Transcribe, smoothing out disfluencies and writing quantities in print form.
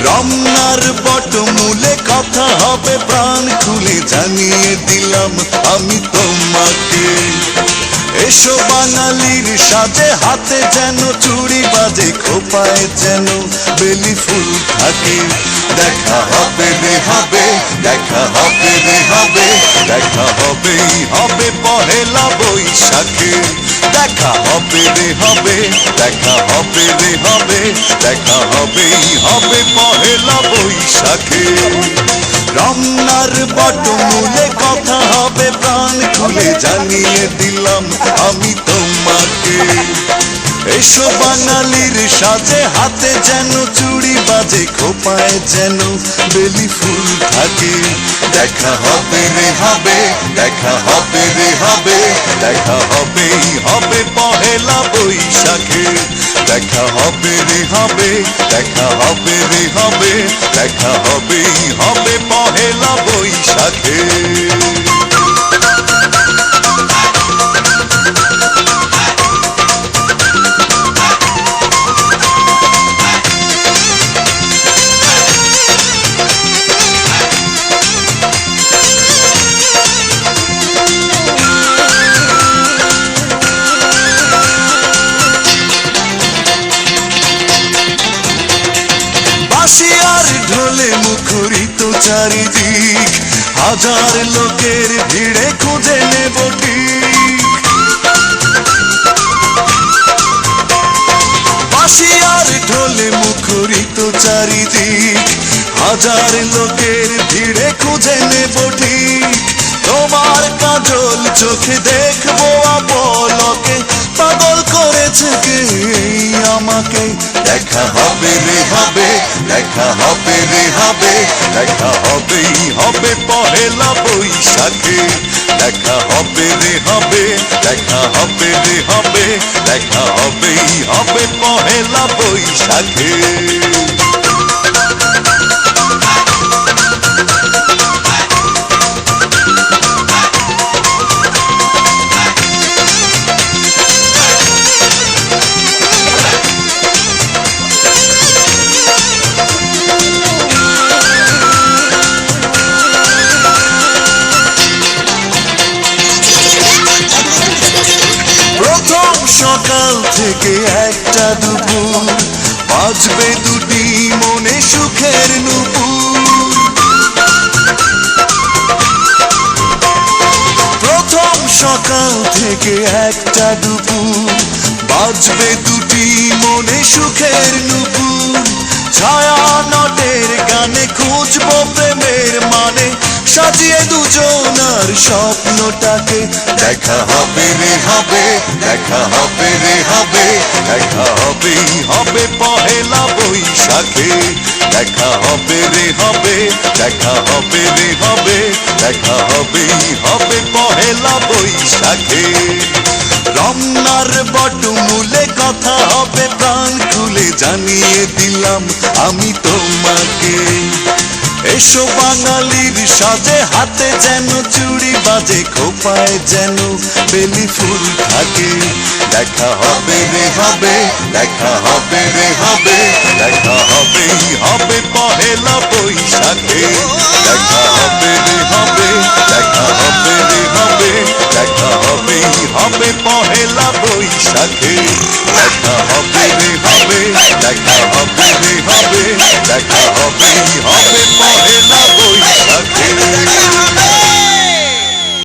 রমনার বটমূলে কথা হবে প্রাণ খুলে জানিয়ে দিলাম আমি তোমাকে। এসো বাঙালির সাজে হাতে যেন চুড়ি বাজে খোপায় যেন বেলি ফুল থাকে। দেখা হবে রে হবে, দেখা হবে রে হবে, দেখা হবেই হবে পহেলা বৈশাখে। দেখা হবে রে হবে, দেখা হবে রে হবে, দেখা হবেই হবে পহেলা বৈশাখে। রমনার বটমূলে কথা হবে প্রাণ খুলে জানিয়ে দিলাম আমি তোমাকে। এসো বাঙালির সাজে হাতে যেন চুড়ি বাজে খোপায় যেন বেলি ফুল থাকে। দেখা হবে রে হবে, দেখা হবে রে হবে, দেখা হবেই হবে পহেলা বৈশাখে। দেখা হবে রে হবে, দেখা হবে রে হবে, দেখা হবেই হবে পহেলা বৈশাখে। বাঁশিয়ার ঢোলে মুখরিত চারিদিক, হাজার লোকের ভিড়ে খুঁজে নেব ঠিক। বাঁশিয়ার ঢোলে মুখরিত চারিদিক, হাজার লোকের ভিড়ে খুঁজে নেব ঠিক। তোমার কাজল চোখে দেখবো আপলকে, পাগল করেছে কে আমাকে। দেখা হবে রে হবে, দেখা হবে রে হবে, দেখা হবেই হবে পহেলা বৈশাখে। দেখা হবে রে হবে, দেখা হবে রে হবে, দেখা হবেই হবে পহেলা বৈশাখে। সকাল থেকে একটা দুপুর, বাজবে দুটি মনে সুখের নুপুর। প্রথম সকাল থেকে একটা দুপুর, বাজবে দুটি মনে সুখের নুপুর। ছায়া নটের গানে খুঁজবো প্রেমের মানে, সাজিয়ে দুজনার স্বপ্নটাকে। দেখা হবে রে হবে, দেখা হবে রে হবে, দেখা হবেই হবে পহেলা বৈশাখে। দেখা হবে রে হবে, দেখা হবে রে হবে, দেখা হবেই হবে পহেলা বৈশাখে। রমনার বটমূলে কথা হবে প্রাণ খুলে জানিয়ে দিলাম আমি তোমাকে। এসো বাঙালির সাজে হাতে যেন চুড়ি বাজে খোপায় যেন বেলি ফুল থাকে। দেখা হবে রে হবে, দেখা হবে রে হবে, দেখা হবেই হবে পহেলা বৈশাখে। দেখা হবে রে হবে, দেখা হবে রে হবে, দেখা হবেই হবে পহেলা বৈশাখে। দেখা হবে রে হবে, দেখা হবে রে হবে, দেখা